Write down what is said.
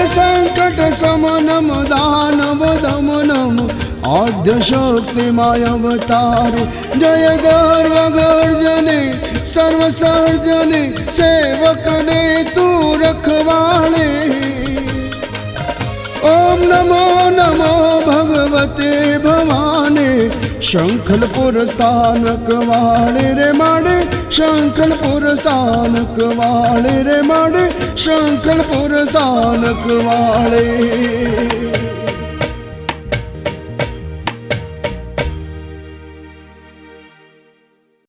संकट समनम दानव दमनम आद्य शक्ति माय अवतारे जय गर्व गर्जने सर्व सर्जने सेवक ने तू रखवाणे। ओम नमो नमो भगवते भवाने शंखलपुर स्थानक वाले रे माड़े शंखलपुर स्थानक वाले रे माड़े शंखलपुर स्थानक वाले।